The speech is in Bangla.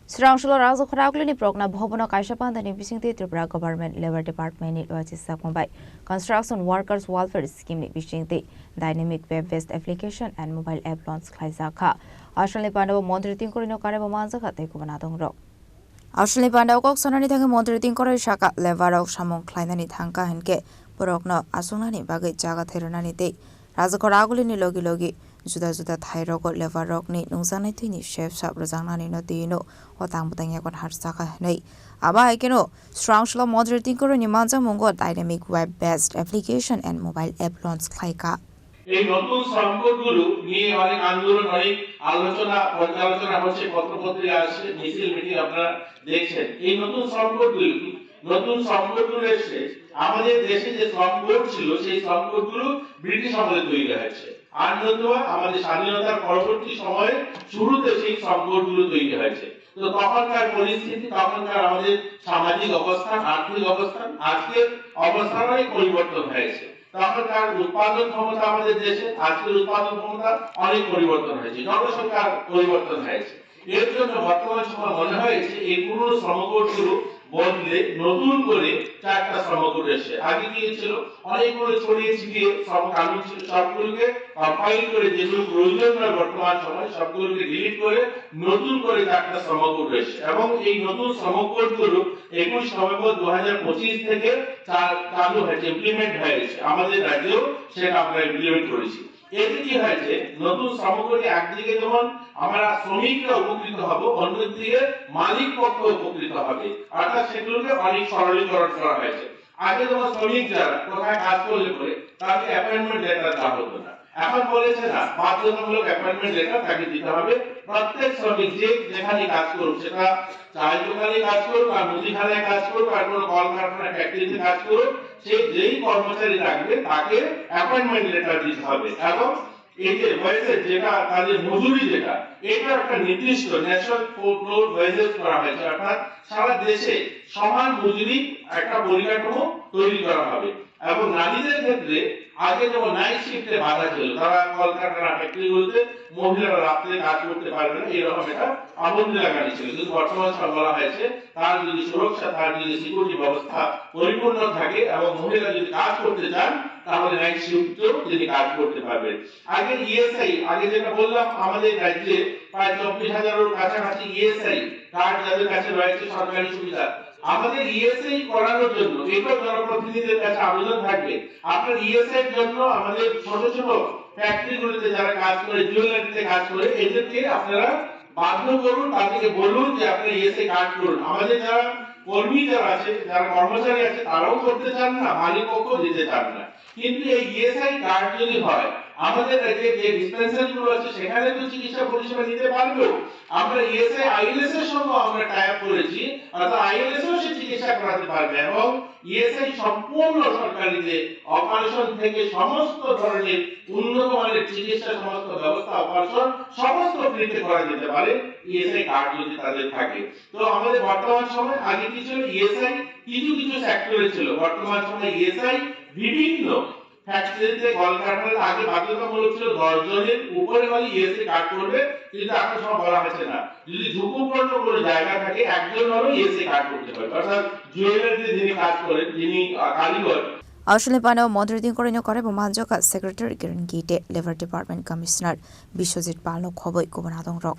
Srangshalo Razo Kharaglini Progna Bhobono Kaishapandani Bishingti Tripura Government Labor Department Logistics Mumbai Construction Workers Welfare Scheme Bishingti Dynamic Web-based application and mobile app launch Klaizaka Ashley Pandavo Moderating Korino Karabo Manzaka Tekobanadong Rock Ashley Pandavo Sonani Tang Moderating Korishaka Levarok Shamon Kleinani Tanka Henke Borokno Asunani Bagay Jaga Teranani Day Razo Kharaglini Logi Juda Thairoko Levarokni Nungsanitini Chef Shop Razanani no Dino Watang Butangakon Harsaka Nei Aba Ikeno Strangshlo Moderating Koroni Manza Mongo Dynamic Web-based application and mobile app launch Klaika এই নতুন সংকটগুলো নিয়ে অনেক আন্দোলন অনেক আলোচনা পর্যালোচনা হচ্ছে পত্রপত্রিকা আসছে মিছিল মিটিং আপনারা দেখছেন এই নতুন সংকটগুলো এসে আমাদের দেশে যে সংকট ছিল সেই সংকটগুলো ব্রিটিশ আমলে তৈরি হয়েছে আর নতুবা আমাদের স্বাধীনতার পরবর্তী সময়ে শুরুতে সেই সংকটগুলো তৈরি হয়েছে তো তখনকার পরিস্থিতি তখনকার আমাদের সামাজিক অবস্থান আর্থিক অবস্থান আজকের অবস্থানে পরিবর্তন হয়েছে তখনকার উৎপাদন ক্ষমতা আমাদের দেশে আজকের উৎপাদন ক্ষমতা অনেক পরিবর্তন হয়েছে জনসংখ্যার পরিবর্তন হয়েছে এর জন্য বর্তমান সময় মনে হয়েছে এই পুরনো শ্রমকোটগুলো বদলে নতুন করে চারটা শ্রমকোট এসেছে আগে কি ছিল অনেকগুলো ছড়িয়ে ছিটিয়ে শ্রম কানুন ছিল সবগুলোকে কম্পাইল করে যেগুলো প্রয়োজন নয় বর্তমান সময় সবগুলোকে ডিলিট করে নতুন করে চারটা শ্রমকোট এসেছে এবং এই নতুন শ্রমকোটগুলো 21 নভেম্বর 2025 থেকে চালু হয়েছে ইমপ্লিমেন্ট হয়েছে আমাদের রাজ্যেও সেটা আমরা ইমপ্লিমেন্ট করেছি এতে কি হয়েছে নতুন শ্রমকোটে একদিকে যেমন আমরা শ্রমিকরা উপকৃত হব অন্যদিকে মালিক পক্ষ উপকৃত হবে অর্থাৎ সেগুলোকে অনেক সরলীকরণ করা হয়েছে আগে যেমন শ্রমিক যারা কোথায় কাজ করলে পরে তাকে অ্যাপয়েন্টমেন্ট লেটার দেওয়া হতো না এখন বলেছে না বাধ্যতামূলক অ্যাপয়েন্টমেন্ট লেটার তাকে দিতে হবে প্রত্যেক শ্রমিক যেখানে কাজ করুক সেটা চায়ের দোকানে কাজ করুক আর মুদিখানায় কাজ করুক আর কোনো কলকারখানা ফ্যাক্টরিতে কাজ করুক সে যেই কর্মচারী রাখবে তাকে অ্যাপয়েন্টমেন্ট লেটার দিতে হবে এবং এই যে ওয়েজেস যেটা তাদের মজুরি যেটা এটা একটা নির্দিষ্ট ন্যাশনাল ফ্লোর ওয়েজেস করা হয়েছে অর্থাৎ সারা দেশে সমান মজুরি একটা পরিকাঠামো তৈরি করা হবে এবং নারীদের ক্ষেত্রে আগে যেমন নাইট শিফটে বাধা ছিল তারা কলকারখানা ফ্যাক্টরিগুলোতে মহিলারা রাত্রে কাজ করতে পারবে না এরকম একটা আবদ্ধ লাগানো ছিল কিন্তু বর্তমান সময় বলা হয়েছে তার যদি সুরক্ষা তার যদি সিকিউরিটি ব্যবস্থা পরিপূর্ণ থাকে এবং মহিলা যদি কাজ করতে চান তাহলে নাইট শিফটেও তিনি কাজ করতে পারবেন আগে ইএসআই আগে যেটা বললাম আমাদের রাজ্যে প্রায় 24,000-এর কাছাকাছি ইএসআই কার্ড যাদের কাছে রয়েছে সরকারি সুবিধা আমাদের ইএসআই করানোর জন্য এটা জনপ্রতিনিধিদের কাছে আবেদন থাকবে আপনার ইএসআই এর জন্য আমাদের ছোট ছোট ফ্যাক্টরিগুলোতে যারা কাজ করে জুয়েলারিতে কাজ করে এদেরকে আপনারা বাধ্য করুন তাদেরকে বলুন যে আপনারা ইএসআই কার্ড করুন আমাদের যারা কর্মী যারা আছে যারা কর্মচারী আছে তারাও করতে চান না মালিক পক্ষ দিতে চান না কিন্তু এই ইএসআই কার্ড যদি হয় আমাদের রাজ্যে যে ডিসপেন্সারি গুলো আছে সেখানে তো চিকিৎসা পরিষেবা নিতে পারবে আমরা ইএসআই আইএলএস এর সঙ্গে আমরা টাই আপ করেছি অর্থাৎ আইএলএস এও সে চিকিৎসা করাতে পারবে এবং ইএসআই সম্পূর্ণ সরকারিতে অপারেশন থেকে সমস্ত ধরনের উন্নত মানের চিকিৎসা সমস্ত ব্যবস্থা অপারেশন সমস্ত ফ্রিতে করা যেতে পারে ইএসআই কার্ড যদি তাদের থাকে তো আমাদের বর্তমান সময় আগে কি ছিল ইএসআই কিছু সেক্টরে ছিল বর্তমান সময় ইএসআই বিভিন্ন ফ্যাক্টরিতে কলকারখানাতে আগে বাধ্যতামূলক ছিল 10 জনের উপরে খালি ইএসআই কার্ড করবে কিন্তু এখন সব বলা হচ্ছে না যদি ঝুঁকিপূর্ণ কোনো জায়গা থাকে একজন হলো ইএসআই কার্ড করতে পারবে অর্থাৎ জুয়েলারিতে যিনি কাজ করেন যিনি কারিগর Ashley Pandavo Moderating Korino Karabo Manjaka Secretary Kiran Gite Labor Department Commissioner Bishojit Palno Khoboi Kobanadong Rock